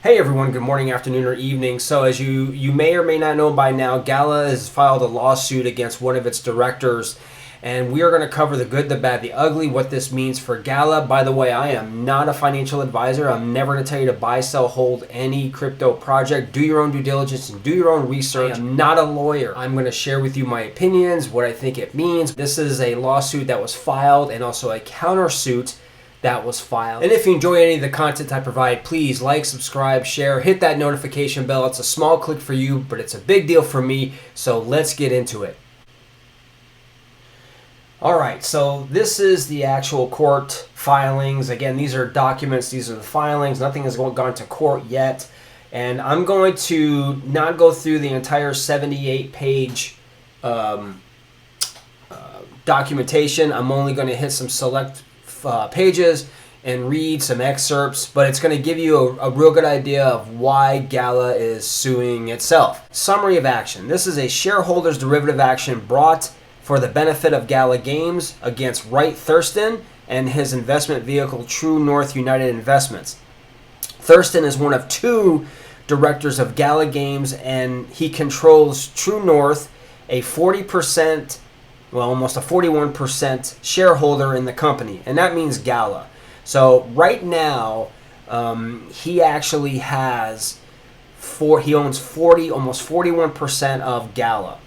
Hey everyone, good morning, afternoon, or evening. So as you may or may not know by now, Gala has filed a lawsuit against one of its directors, and we are going to cover the good, the bad, the ugly, what this means for Gala. By the way, I am not a financial advisor. I'm never going to tell you to buy, sell, hold any crypto project. Do your own due diligence and do your own research. I'm not a lawyer. I'm going to share with you my opinions, what I think it means. This is a lawsuit that was filed and also a countersuit that was filed. And if you enjoy any of the content I provide, please like, subscribe, share, hit that notification bell. It's a small click for you, but it's a big deal for me. So let's get into it. All right, so this is the actual court filings. Again, these are documents, these are the filings. Nothing has gone to court yet. And I'm going to not go through the entire 78-page documentation. I'm only going to hit some select pages and read some excerpts, but it's going to give you a real good idea of why Gala is suing itself. Summary of action. This is a shareholders derivative action brought for the benefit of Gala Games against Wright Thurston and his investment vehicle True North United Investments. Thurston is one of two directors of Gala Games, and he controls True North, a 40%, well, almost a 41% shareholder in the company, and that means Gala. So right now, he actually has he owns almost 41% of Gala.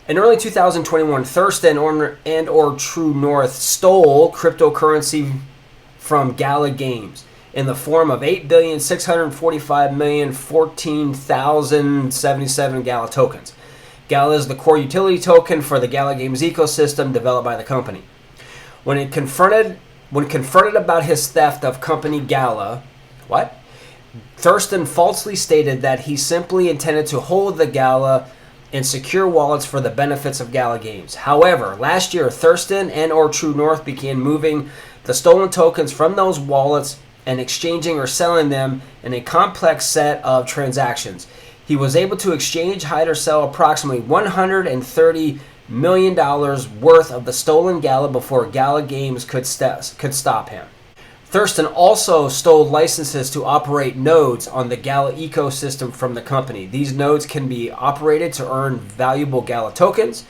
In early 2021, Thurston or True North stole cryptocurrency from Gala Games in the form of 8,645,014,077 Gala tokens. Gala is the core utility token for the Gala Games ecosystem developed by the company. When confronted about his theft of company Gala, Thurston falsely stated that he simply intended to hold the Gala in secure wallets for the benefits of Gala Games. However, last year, Thurston or True North began moving the stolen tokens from those wallets and exchanging or selling them in a complex set of transactions. He was able to exchange, hide, or sell approximately $130 million worth of the stolen Gala before Gala Games could stop him. Thurston also stole licenses to operate nodes on the Gala ecosystem from the company. These nodes can be operated to earn valuable Gala tokens.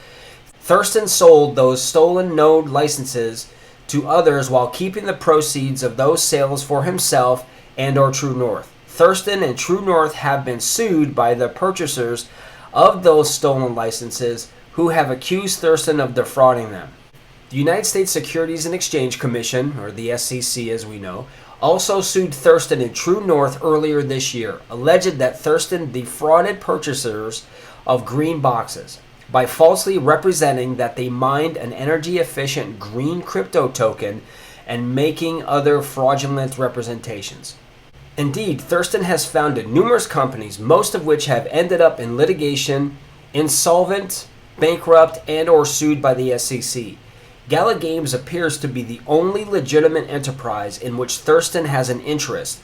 Thurston sold those stolen node licenses to others while keeping the proceeds of those sales for himself or True North. Thurston and True North have been sued by the purchasers of those stolen licenses who have accused Thurston of defrauding them. The United States Securities and Exchange Commission, or the SEC as we know, also sued Thurston and True North earlier this year, alleged that Thurston defrauded purchasers of green boxes by falsely representing that they mined an energy-efficient green crypto token and making other fraudulent representations. Indeed, Thurston has founded numerous companies, most of which have ended up in litigation, insolvent, bankrupt, and/or sued by the SEC. Gala Games appears to be the only legitimate enterprise in which Thurston has an interest,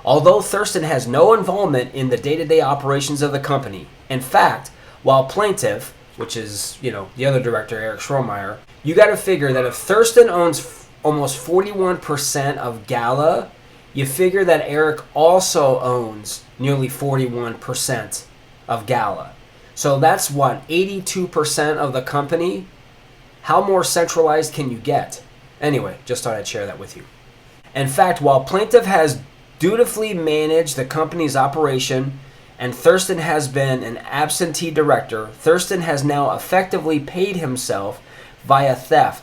although Thurston has no involvement in the day-to-day operations of the company. In fact, while plaintiff, which is, the other director, Eric Schromeyer, you got to figure that if Thurston owns almost 41% of Gala, you figure that Eric also owns nearly 41% of Gala. So that's 82% of the company. How more centralized can you get? Anyway, just thought I'd share that with you. In fact, while plaintiff has dutifully managed the company's operation and Thurston has been an absentee director, Thurston has now effectively paid himself via theft.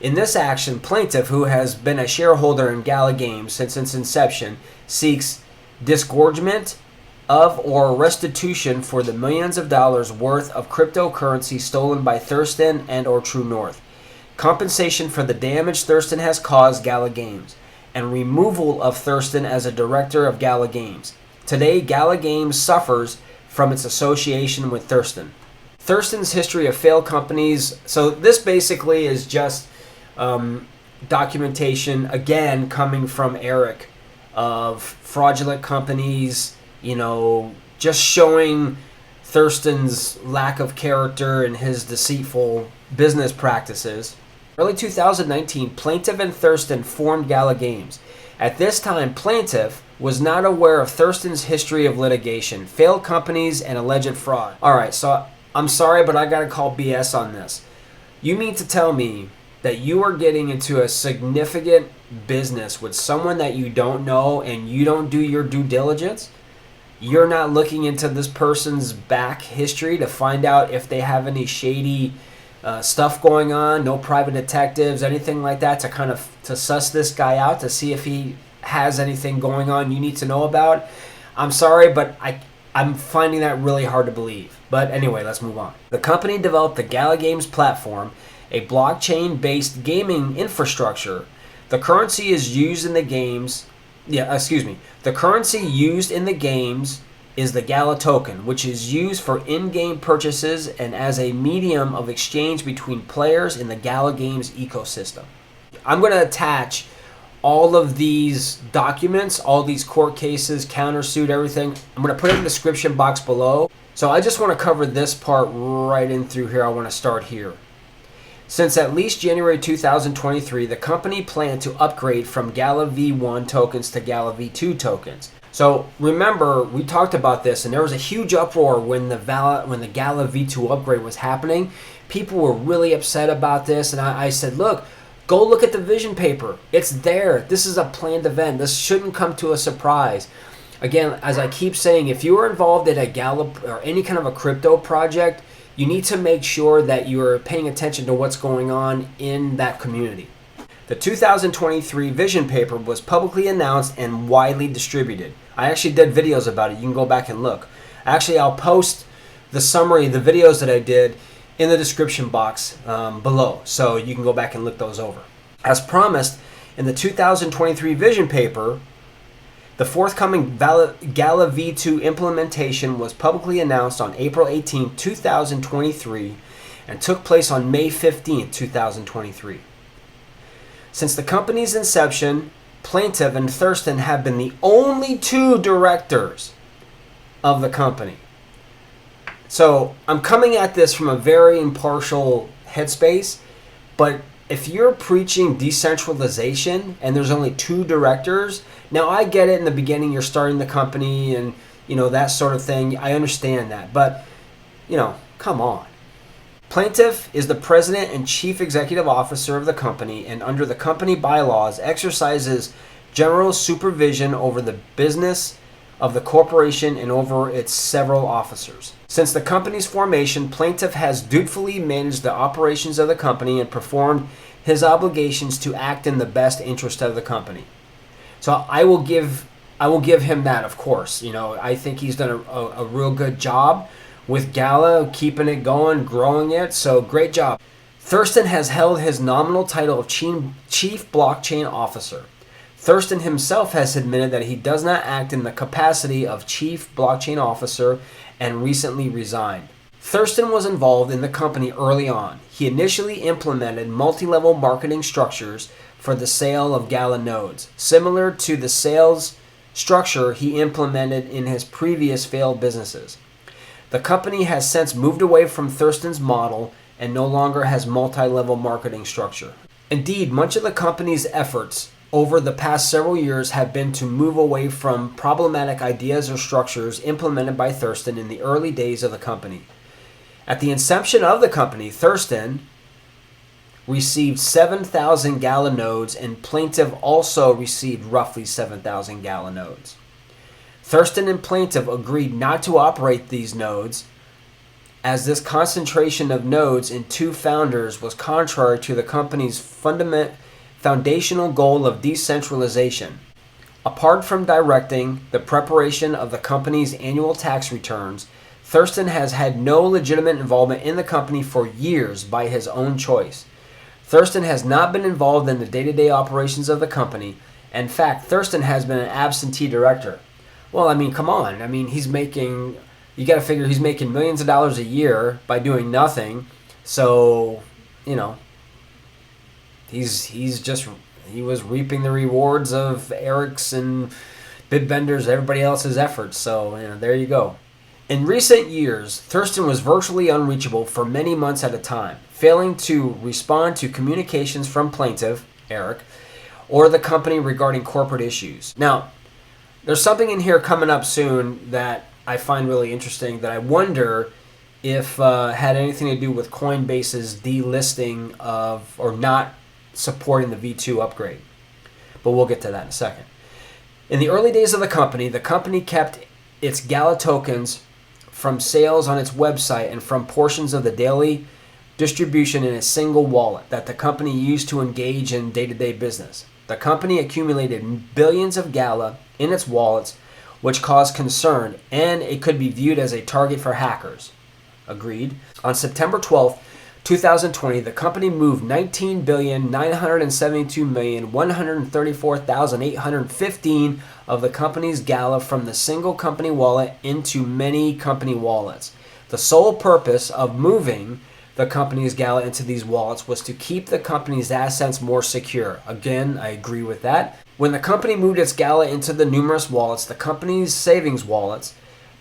In this action, plaintiff, who has been a shareholder in Gala Games since its inception, seeks disgorgement of or restitution for the millions of dollars worth of cryptocurrency stolen by Thurston or True North, compensation for the damage Thurston has caused Gala Games, and removal of Thurston as a director of Gala Games. Today, Gala Games suffers from its association with Thurston. Thurston's history of failed companies. So this basically is just documentation, again, coming from Eric, of fraudulent companies, just showing Thurston's lack of character and his deceitful business practices. Early 2019, plaintiff and Thurston formed Gala Games. At this time, plaintiff was not aware of Thurston's history of litigation, failed companies, and alleged fraud. All right, so I'm sorry, but I got to call BS on this. You mean to tell me that you are getting into a significant business with someone that you don't know and you don't do your due diligence? You're not looking into this person's back history to find out if they have any shady stuff going on, no private detectives, anything like that, to suss this guy out, to see if he has anything going on you need to know about. I'm sorry, but I'm finding that really hard to believe. But anyway, let's move on. The company developed the Gala Games platform, a blockchain-based gaming infrastructure. The currency is used in the games. The currency used in the games is the Gala token, which is used for in-game purchases and as a medium of exchange between players in the Gala Games ecosystem. I'm going to attach all of these documents, all these court cases, countersuit, everything. I'm going to put it in the description box below. So I just want to cover this part right in through here. I want to start here. Since at least January 2023, the company planned to upgrade from Gala V1 tokens to Gala V2 tokens. So remember, we talked about this, and there was a huge uproar when the Gala V2 upgrade was happening. People were really upset about this, and I said, look, go look at the vision paper. It's there. This is a planned event. This shouldn't come to a surprise. Again, as I keep saying, if you are involved in a Gala or any kind of a crypto project, you need to make sure that you are paying attention to what's going on in that community. The 2023 vision paper was publicly announced and widely distributed. I actually did videos about it. You can go back and look. Actually, I'll post the summary, the videos that I did, in the description box below, so you can go back and look those over. As promised, in the 2023 vision paper, the forthcoming Gala V2 implementation was publicly announced on April 18, 2023, and took place on May 15, 2023. Since the company's inception, Plaintiff and Thurston have been the only two directors of the company. So I'm coming at this from a very impartial headspace, but if you're preaching decentralization and there's only two directors, now I get it in the beginning, you're starting the company and, that sort of thing. I understand that, but, come on. Plaintiff is the president and chief executive officer of the company, and under the company bylaws exercises general supervision over the business of the corporation and over its several officers. Since the company's formation, Plaintiff has dutifully managed the operations of the company and performed his obligations to act in the best interest of the company. So I will give him that, of course. I think he's done a real good job with Gala, keeping it going, growing it. So great job. Thurston has held his nominal title of Chief Blockchain Officer. Thurston himself has admitted that he does not act in the capacity of Chief Blockchain Officer and recently resigned. Thurston was involved in the company early on. He initially implemented multi-level marketing structures for the sale of Gala nodes, similar to the sales structure he implemented in his previous failed businesses. The company has since moved away from Thurston's model and no longer has multi-level marketing structure. Indeed, much of the company's efforts over the past several years have been to move away from problematic ideas or structures implemented by Thurston in the early days of the company. At the inception of the company, Thurston received 7,000 Gala nodes, and Plaintiff also received roughly 7,000 Gala nodes. Thurston and Plaintiff agreed not to operate these nodes, as this concentration of nodes in two founders was contrary to the company's foundational goal of decentralization. Apart from directing the preparation of the company's annual tax returns, Thurston has had no legitimate involvement in the company for years by his own choice. Thurston has not been involved in the day-to-day operations of the company. In fact, Thurston has been an absentee director. Well, come on. You got to figure he's making millions of dollars a year by doing nothing. So, he was reaping the rewards of Eric's and Bitbender's, everybody else's efforts. So, there you go. In recent years, Thurston was virtually unreachable for many months at a time, failing to respond to communications from Plaintiff, Eric, or the company regarding corporate issues. Now, there's something in here coming up soon that I find really interesting that I wonder if had anything to do with Coinbase's delisting of, or not supporting the V2 upgrade. But we'll get to that in a second. In the early days of the company kept its Gala tokens from sales on its website and from portions of the daily distribution in a single wallet that the company used to engage in day-to-day business. The company accumulated billions of Gala in its wallets, which caused concern, and it could be viewed as a target for hackers. Agreed. On September 12th, 2020, the company moved 19,972,134,815 of the company's Gala from the single company wallet into many company wallets. The sole purpose of moving the company's Gala into these wallets was to keep the company's assets more secure. Again, I agree with that. When the company moved its Gala into the numerous wallets, the company's savings wallets,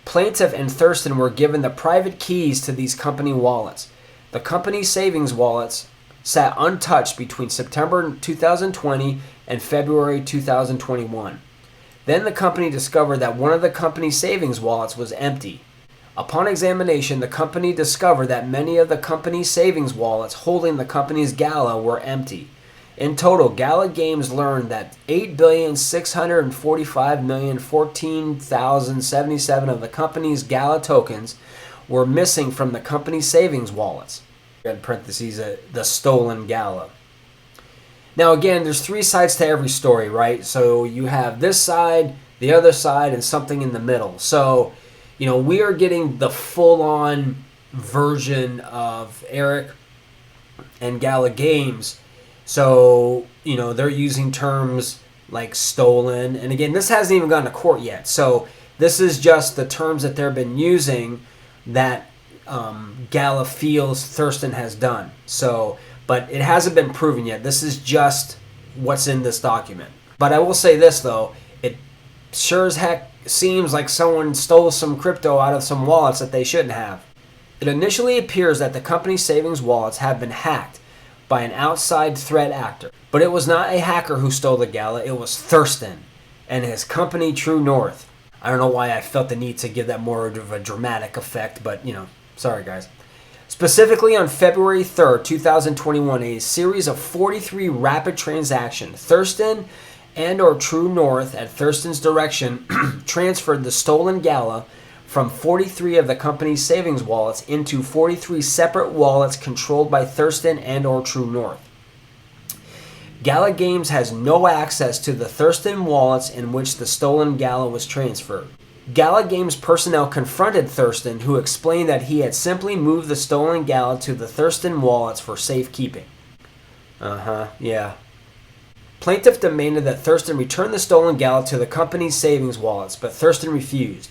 Plaintiff and Thurston were given the private keys to these company wallets. The company's savings wallets sat untouched between September 2020 and February 2021. Then the company discovered that one of the company's savings wallets was empty. Upon examination, the company discovered that many of the company's savings wallets holding the company's Gala were empty. In total, Gala Games learned that 8,645,014,077 of the company's Gala tokens were missing from the company's savings wallets. In parentheses, the stolen Gala. Now again, there's three sides to every story, right? So you have this side, the other side, and something in the middle. So, we are getting the full-on version of Eric and Gala Games. So, they're using terms like stolen. And again, this hasn't even gone to court yet. So this is just the terms that they've been using that Gala feels Thurston has done. So, but it hasn't been proven yet. This is just what's in this document. But I will say this, though. It sure as heck seems like someone stole some crypto out of some wallets that they shouldn't have. It initially appears that the company's savings wallets have been hacked by an outside threat actor. But it was not a hacker who stole the Gala, it was Thurston and his company True North. I don't know why I felt the need to give that more of a dramatic effect, but sorry guys. Specifically on February 3rd, 2021, a series of 43 rapid transactions, Thurston and/or True North at Thurston's direction transferred the stolen Gala from 43 of the company's savings wallets into 43 separate wallets controlled by Thurston and/or True North. Gala Games has no access to the Thurston wallets in which the stolen Gala was transferred. Gala Games personnel confronted Thurston, who explained that he had simply moved the stolen Gala to the Thurston wallets for safekeeping. Yeah. Plaintiff demanded that Thurston return the stolen Gala to the company's savings wallets, but Thurston refused.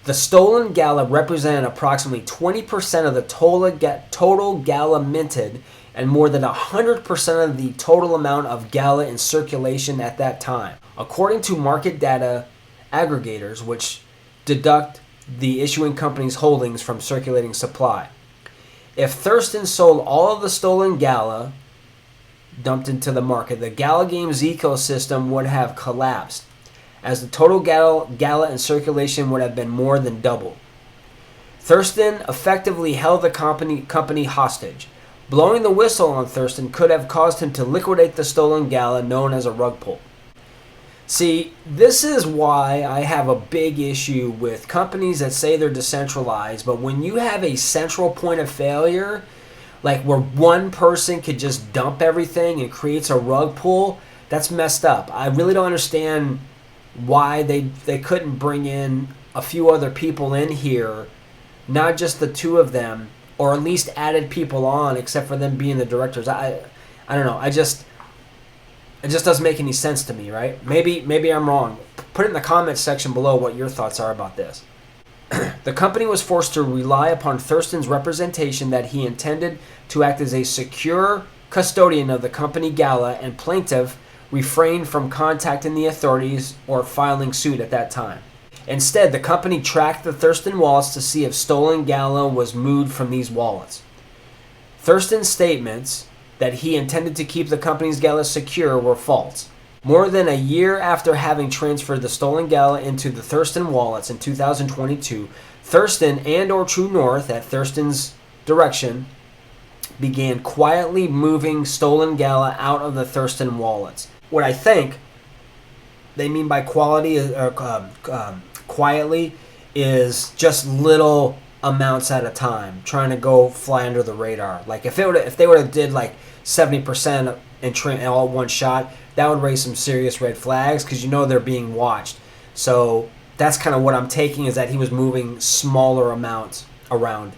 The stolen Gala represented approximately 20% of the total Gala minted and more than 100% of the total amount of Gala in circulation at that time, according to market data aggregators, which deduct the issuing company's holdings from circulating supply. If Thurston sold all of the stolen Gala dumped into the market, the Gala Games ecosystem would have collapsed, as the total Gala in circulation would have been more than double. Thurston effectively held the company hostage. Blowing the whistle on Thurston could have caused him to liquidate the stolen Gala, known as a rug pull. See, this is why I have a big issue with companies that say they're decentralized, but when you have a central point of failure, like where one person could just dump everything and creates a rug pull, that's messed up. I really don't understand why they couldn't bring in a few other people in here, not just the two of them, or at least added people on, except for them being the directors. I don't know. It just doesn't make any sense to me, right? Maybe I'm wrong. Put it in the comments section below what your thoughts are about this. The company was forced to rely upon Thurston's representation that he intended to act as a secure custodian of the company Gala, and plaintiff refrained from contacting the authorities or filing suit at that time. Instead, the company tracked the Thurston wallets to see if stolen Gala was moved from these wallets. Thurston's statements that he intended to keep the company's Gala secure were false. More than a year after having transferred the stolen Gala into the Thurston wallets in 2022, Thurston and/or True North, at Thurston's direction, began quietly moving stolen Gala out of the Thurston wallets. What I think they mean by quietly is just little amounts at a time, trying to go fly under the radar. Like if they would have did like 70% in all one shot, that would raise some serious red flags because you know they're being watched. So that's kind of what I'm taking, is that he was moving smaller amounts around,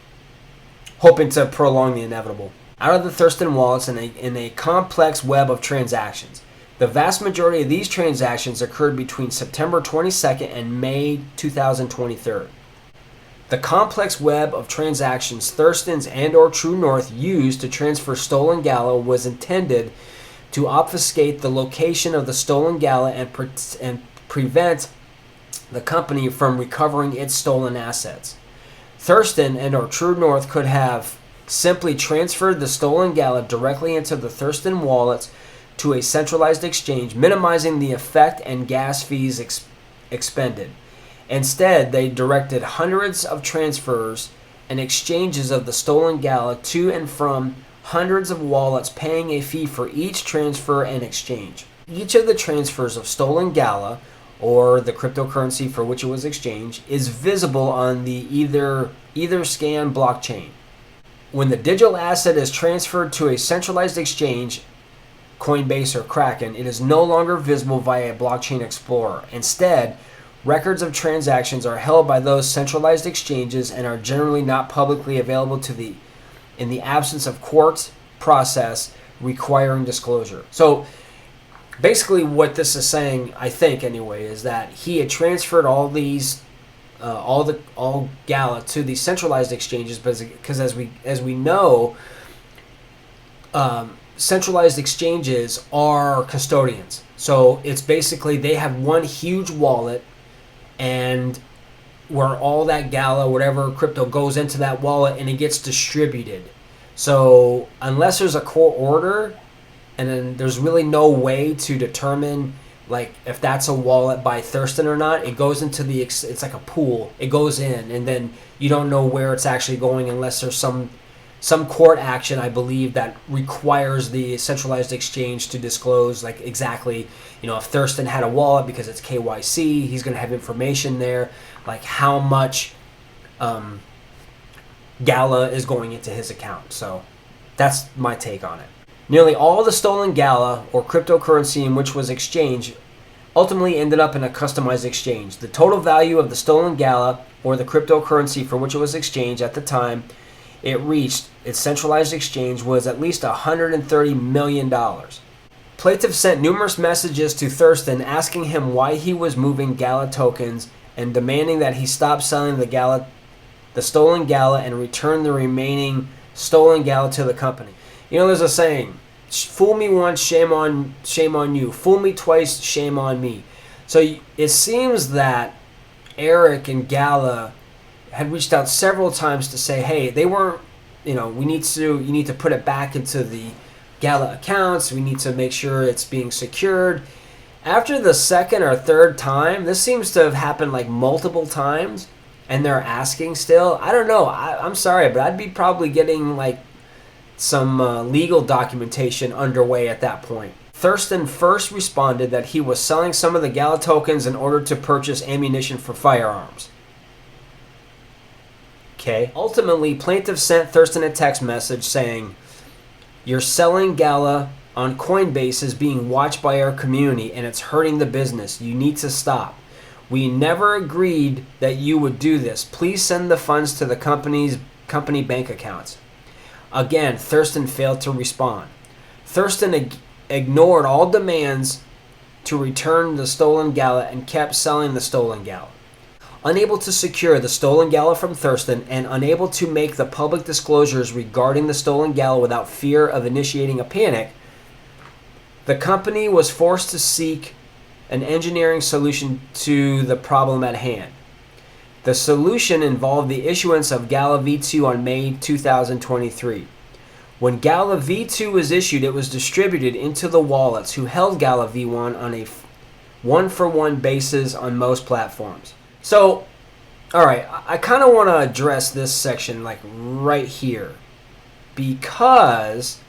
hoping to prolong the inevitable. Out of the Thurston wallets in a complex web of transactions. The vast majority of these transactions occurred between September 22nd and May 2023. The complex web of transactions Thurston's and/or True North used to transfer stolen Gala was intended to obfuscate the location of the stolen Gala and prevent the company from recovering its stolen assets. Thurston and/or True North could have simply transferred the stolen Gala directly into the Thurston wallets to a centralized exchange, minimizing the effect and gas fees expended. Instead, they directed hundreds of transfers and exchanges of the stolen Gala to and from hundreds of wallets, paying a fee for each transfer and exchange. Each of the transfers of stolen Gala, or the cryptocurrency for which it was exchanged, is visible on the Etherscan blockchain. When the digital asset is transferred to a centralized exchange, Coinbase or Kraken, it is no longer visible via a blockchain explorer. Instead, records of transactions are held by those centralized exchanges and are generally not publicly available in the absence of court process requiring disclosure. So basically what this is saying, I think anyway, is that he had transferred all these all Gala to the centralized exchanges because as we know, centralized exchanges are custodians. So it's basically they have one huge wallet, and where all that Gala, whatever crypto, goes into that wallet and it gets distributed. So unless there's a court order, and then there's really no way to determine like if that's a wallet by Thurston or not, it goes into it's like a pool. It goes in, and then you don't know where it's actually going unless there's some court action, I believe, that requires the centralized exchange to disclose like exactly, if Thurston had a wallet because it's KYC, he's going to have information there, like how much Gala is going into his account. So that's my take on it. Nearly all the stolen Gala, or cryptocurrency in which was exchanged, ultimately ended up in a customized exchange. The total value of the stolen Gala, or the cryptocurrency for which it was exchanged at the time it reached its centralized exchange, was at least $130 million. Plaintiff sent numerous messages to Thurston asking him why he was moving Gala tokens and demanding that he stop selling the stolen Gala and return the remaining stolen Gala to the company. There's a saying, fool me once, shame on you. Fool me twice, shame on me. So it seems that Eric and Gala had reached out several times to say, hey, they weren't, you need to put it back into the Gala accounts. We need to make sure it's being secured. After the second or third time, this seems to have happened like multiple times, and they're asking still. I don't know. I'm sorry, but I'd be probably getting like some legal documentation underway at that point. Thurston first responded that he was selling some of the Gala tokens in order to purchase ammunition for firearms. Okay. Ultimately, plaintiff sent Thurston a text message saying, "You're selling Gala on Coinbase is being watched by our community and it's hurting the business. You need to stop. We never agreed that you would do this. Please send the funds to the company bank accounts." Again, Thurston failed to respond. Thurston ignored all demands to return the stolen Gala and kept selling the stolen Gala. Unable to secure the stolen Gala from Thurston and unable to make the public disclosures regarding the stolen Gala without fear of initiating a panic, the company was forced to seek an engineering solution to the problem at hand. The solution involved the issuance of Gala V2 on May 2023. When Gala V2 was issued, it was distributed into the wallets who held Gala V1 on a one-for-one basis on most platforms. So, all right, I kind of want to address this section like right here, because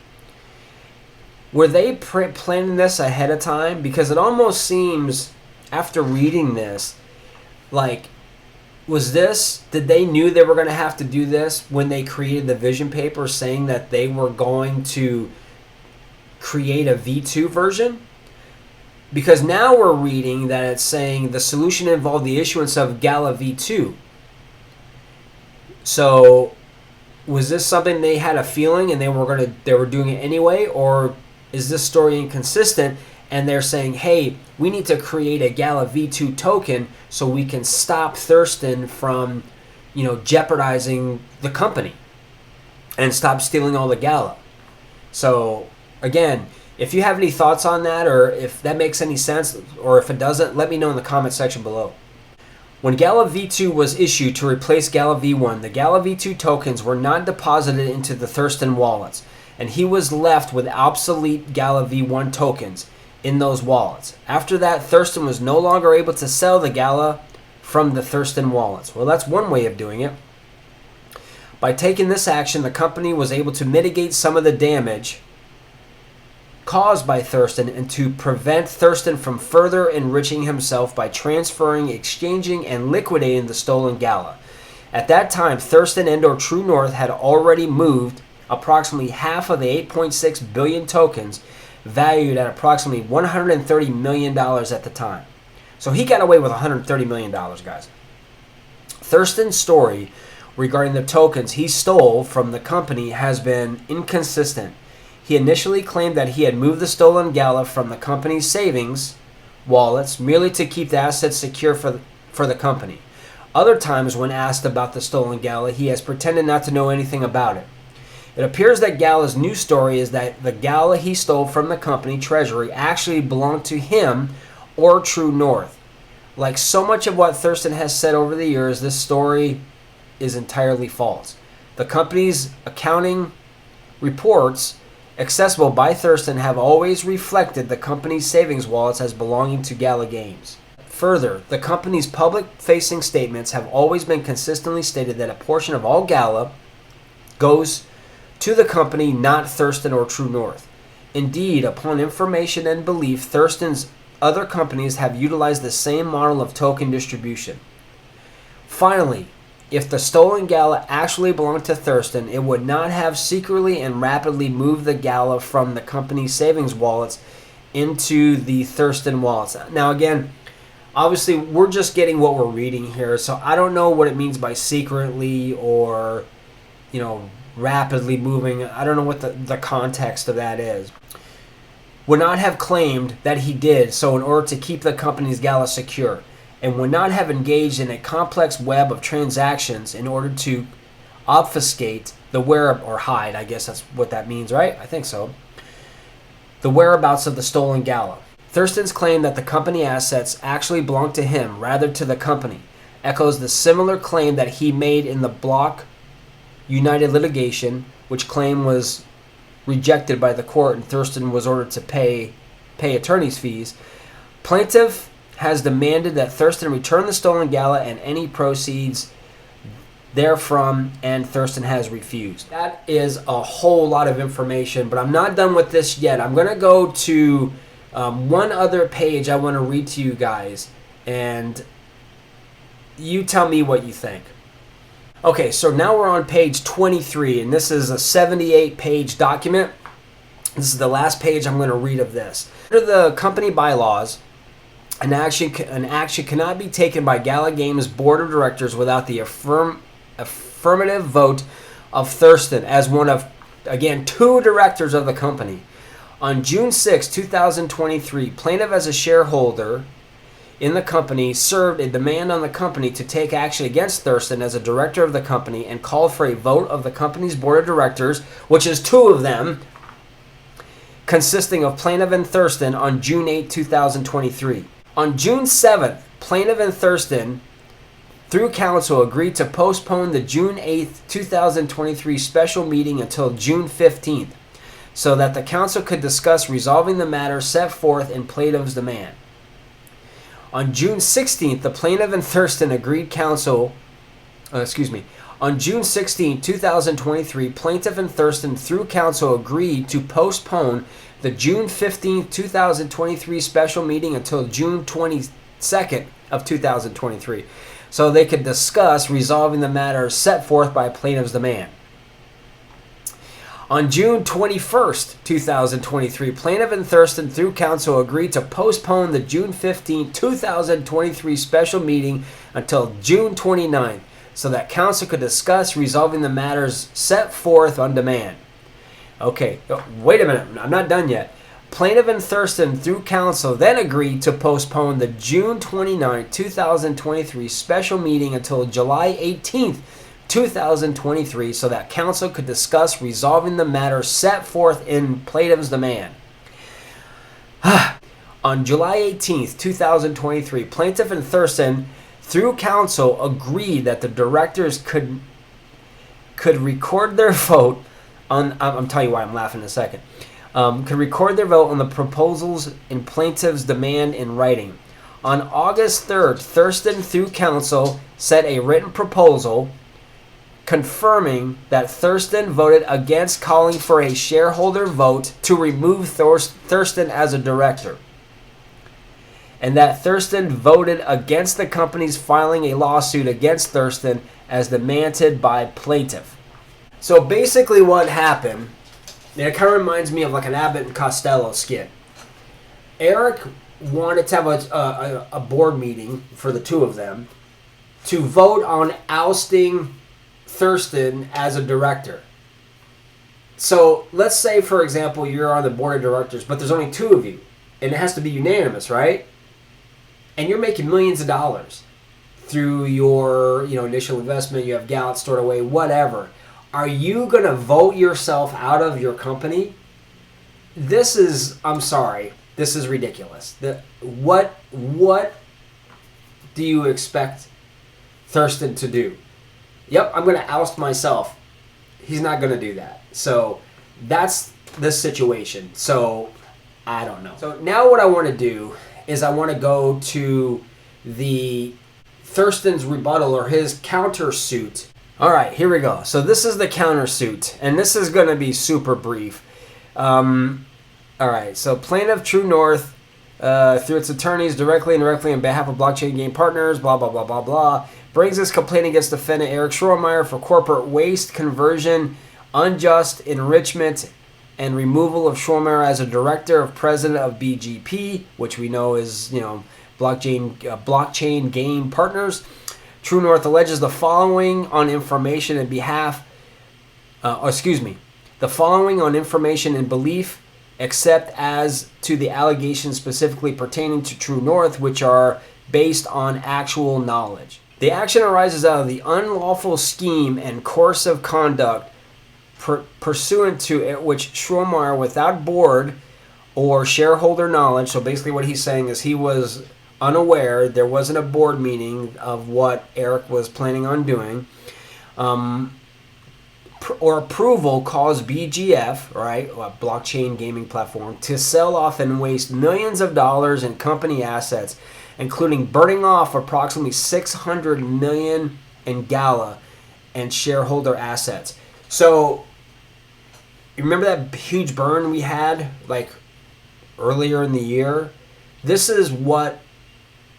were they planning this ahead of time? Because it almost seems, after reading this, like, did they knew they were going to have to do this when they created the vision paper saying that they were going to create a V2 version? Because now we're reading that it's saying the solution involved the issuance of Gala V2. So was this something they had a feeling and they were doing it anyway, or is this story inconsistent and they're saying, hey, we need to create a Gala V2 token so we can stop Thurston from, jeopardizing the company and stop stealing all the Gala? So again, if you have any thoughts on that, or if that makes any sense, or if it doesn't, let me know in the comment section below. When Gala V2 was issued to replace Gala V1, the Gala V2 tokens were not deposited into the Thurston wallets, and he was left with obsolete Gala V1 tokens in those wallets. After that, Thurston was no longer able to sell the Gala from the Thurston wallets. Well, that's one way of doing it. By taking this action, the company was able to mitigate some of the damage caused by Thurston and to prevent Thurston from further enriching himself by transferring, exchanging, and liquidating the stolen Gala. At that time, Thurston and/or True North had already moved approximately half of the 8.6 billion tokens, valued at approximately $130 million at the time. So he got away with $130 million, guys. Thurston's story regarding the tokens he stole from the company has been inconsistent. He initially claimed that he had moved the stolen Gala from the company's savings wallets merely to keep the assets secure for the company. Other times, when asked about the stolen Gala, he has pretended not to know anything about it. It appears that Gala's new story is that the Gala he stole from the company treasury actually belonged to him or True North. Like so much of what Thurston has said over the years, this story is entirely false. The company's accounting reports accessible by Thurston have always reflected the company's savings wallets as belonging to Gala Games. Further, the company's public-facing statements have always been consistently stated that a portion of all Gala goes to the company, not Thurston or True North. Indeed, upon information and belief, Thurston's other companies have utilized the same model of token distribution. Finally, if the stolen Gala actually belonged to Thurston, it would not have secretly and rapidly moved the Gala from the company's savings wallets into the Thurston wallets. Now again, obviously we're just getting what we're reading here, so I don't know what it means by secretly or, rapidly moving. I don't know what the context of that is. Would not have claimed that he did so in order to keep the company's Gala secure, and would not have engaged in a complex web of transactions in order to obfuscate the or hide, I guess that's what that means, right? I think so. The whereabouts of the stolen Gala. Thurston's claim that the company assets actually belong to him rather to the company echoes the similar claim that he made in the Block United litigation, which claim was rejected by the court and Thurston was ordered to pay attorney's fees. Plaintiff has demanded that Thurston return the stolen Gala and any proceeds therefrom, and Thurston has refused. That is a whole lot of information, but I'm not done with this yet. I'm going to go to one other page I want to read to you guys, and you tell me what you think. Okay, so now we're on page 23, and this is a 78-page document. This is the last page I'm going to read of this. Under the company bylaws, an action cannot be taken by Gala Games board of directors without the affirmative vote of Thurston as one of, again, two directors of the company. On June 6, 2023, plaintiff as a shareholder in the company served a demand on the company to take action against Thurston as a director of the company and called for a vote of the company's board of directors, which is two of them, consisting of plaintiff and Thurston on June 8, 2023. On June 7th, plaintiff and Thurston through council, agreed to postpone the June 8th, 2023 special meeting until June 15th, so that the council could discuss resolving the matter set forth in plaintiff's demand. On June 16th, the plaintiff and Thurston agreed counsel, on June 16, 2023, plaintiff and Thurston through counsel agreed to postpone the June 15, 2023 special meeting until June 22nd of 2023, so they could discuss resolving the matter set forth by plaintiff's demand. On June 21st, 2023, plaintiff and Thurston through counsel agreed to postpone the June 15, 2023 special meeting until June 29th, so that counsel could discuss resolving the matters set forth on demand. Okay, wait a minute, I'm not done yet. Plaintiff and Thurston through counsel then agreed to postpone the June 29, 2023 special meeting until July 18th, 2023, so that counsel could discuss resolving the matter set forth in plaintiff's demand. On July 18th, 2023, plaintiff and Thurston through counsel agreed that the directors could record their vote on. I'm telling you why I'm laughing in a second. Could record their vote on the proposals in plaintiff's demand in writing. On August 3rd, Thurston through counsel sent a written proposal confirming that Thurston voted against calling for a shareholder vote to remove Thurston as a director, and that Thurston voted against the company's filing a lawsuit against Thurston as demanded by plaintiff. So basically what happened, and it kind of reminds me of like an Abbott and Costello skit. Eric wanted to have a board meeting for the two of them to vote on ousting Thurston as a director. So let's say, for example, you're on the board of directors, but there's only two of you, and it has to be unanimous, right? And you're making millions of dollars through your initial investment. You have Gala stored away, whatever. Are you going to vote yourself out of your company? This is, I'm sorry, this is ridiculous. What do you expect Thurston to do? Yep, I'm going to oust myself. He's not going to do that. So that's the situation. So I don't know. So now what I want to do is I want to go to the Thurston's rebuttal or his countersuit. All right, here we go. So this is the countersuit, and this is going to be super brief. All right, so plaintiff True North, through its attorneys, directly and indirectly on behalf of blockchain game partners, blah, blah, blah, blah, blah, brings this complaint against defendant Eric Schromeyer for corporate waste, conversion, unjust enrichment, and removal of Schromeyer as a director of president of BGP, which we know is, blockchain game partners. True North alleges the following on information and behalf, the following on information and belief, except as to the allegations specifically pertaining to True North, which are based on actual knowledge. The action arises out of the unlawful scheme and course of conduct pursuant to it, which Schromeyer, without board or shareholder knowledge, so basically what he's saying is he was unaware, there wasn't a board meeting of what Eric was planning on doing, or approval, caused BGF, right, a blockchain gaming platform, to sell off and waste millions of dollars in company assets, including burning off approximately $600 million in Gala and shareholder assets. So, you remember that huge burn we had, like, earlier in the year? This is what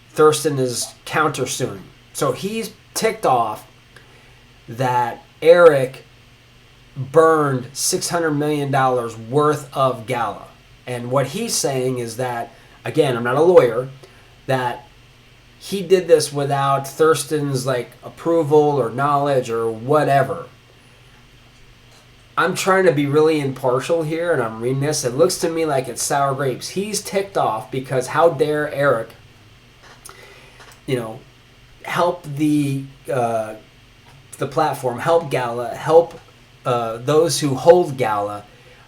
Thurston is countersuing. So he's ticked off that Eric burned $600 million worth of Gala. And what he's saying is that, again, I'm not a lawyer, that he did this without Thurston's approval or knowledge or whatever. I'm trying to be really impartial here, and I'm reading this. It looks to me like it's sour grapes. He's ticked off because how dare Eric, help the platform, help Gala, help those who hold Gala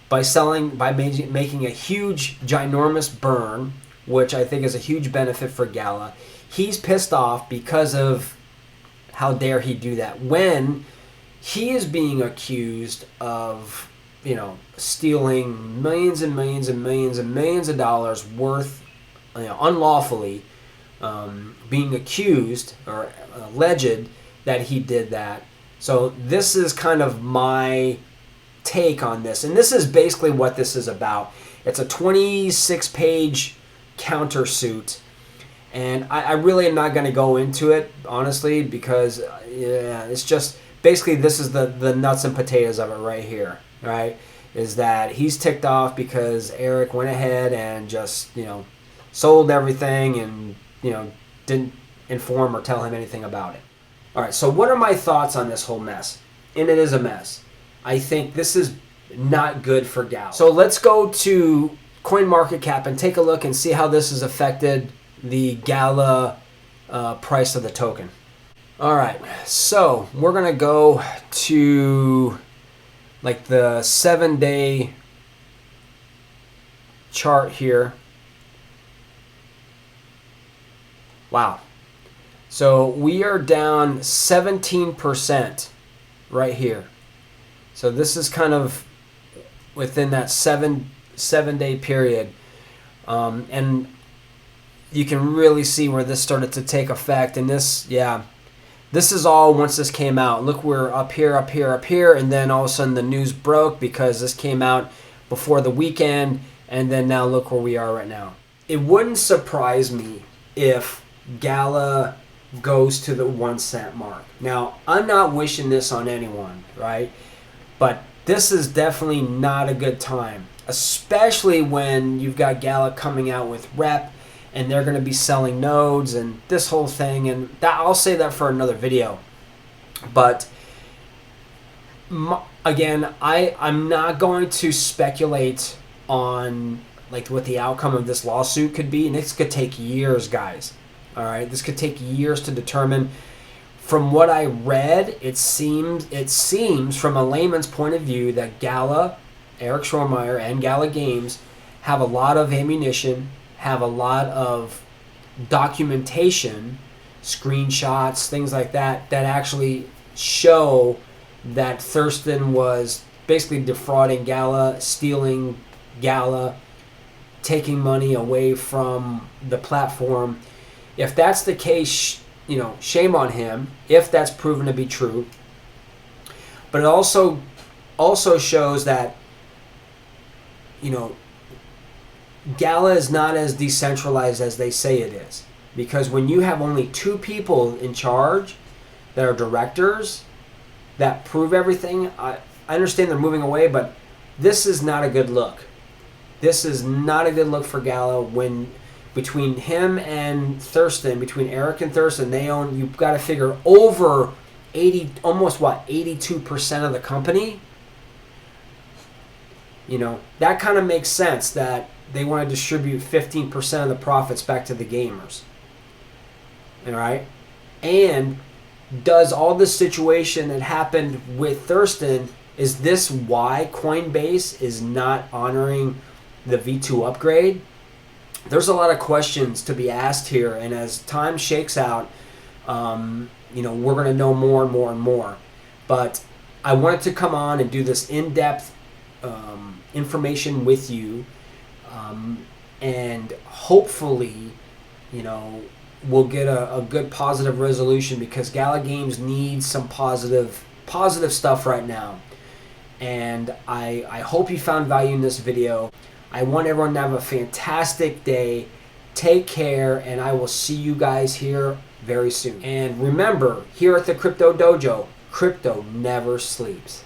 by making a huge, ginormous burn, which I think is a huge benefit for Gala. He's pissed off because of How dare he do that when he is being accused of, stealing millions and millions and millions and millions of dollars worth, unlawfully, being accused or alleged that he did that. So this is kind of my take on this. And this is basically what this is about. It's a 26-page countersuit. And I really am not going to go into it, honestly, because it's just basically this is the nuts and potatoes of it right here, right? Is that he's ticked off because Eric went ahead and just, sold everything and, didn't inform or tell him anything about it. All right, so what are my thoughts on this whole mess? And it is a mess. I think this is not good for Gala. So let's go to CoinMarketCap and take a look and see how this has affected the Gala price of the token. All right, so we're gonna go to like the 7-day chart here. Wow. So we are down 17% right here. So this is kind of within that seven-day period. And you can really see where this started to take effect. And this is all once this came out. Look, we're up here, up here, up here. And then all of a sudden the news broke because this came out before the weekend. And then now look where we are right now. It wouldn't surprise me if Gala goes to the 1 cent mark. Now, I'm not wishing this on anyone, right? But this is definitely not a good time, especially when you've got Gala coming out with rep and they're going to be selling nodes and this whole thing. And that, I'll say that for another video. But again, I'm not going to speculate on like what the outcome of this lawsuit could be. And this could take years, guys. All right, this could take years to determine. From what I read, it seems from a layman's point of view that Gala, Eric Schromeyer, and Gala Games have a lot of ammunition, have a lot of documentation, screenshots, things like that, that actually show that Thurston was basically defrauding Gala, stealing Gala, taking money away from the platform. If that's the case, shame on him, if that's proven to be true. But it also shows that, Gala is not as decentralized as they say it is. Because when you have only 2 people in charge that are directors that prove everything, I understand they're moving away, but this is not a good look. This is not a good look for Gala when between him and Thurston, between Eric and Thurston, you've got to figure over 82% of the company. That kind of makes sense that they want to distribute 15% of the profits back to the gamers. All right? And does all this situation that happened with Thurston, is this why Coinbase is not honoring the V2 upgrade? There's a lot of questions to be asked here, and as time shakes out, we're going to know more and more and more. But I wanted to come on and do this in-depth information with you, and hopefully, we'll get a good positive resolution, because Gala Games needs some positive stuff right now. And I hope you found value in this video. I want everyone to have a fantastic day. Take care, and I will see you guys here very soon. And remember, here at the Crypto Dojo, crypto never sleeps.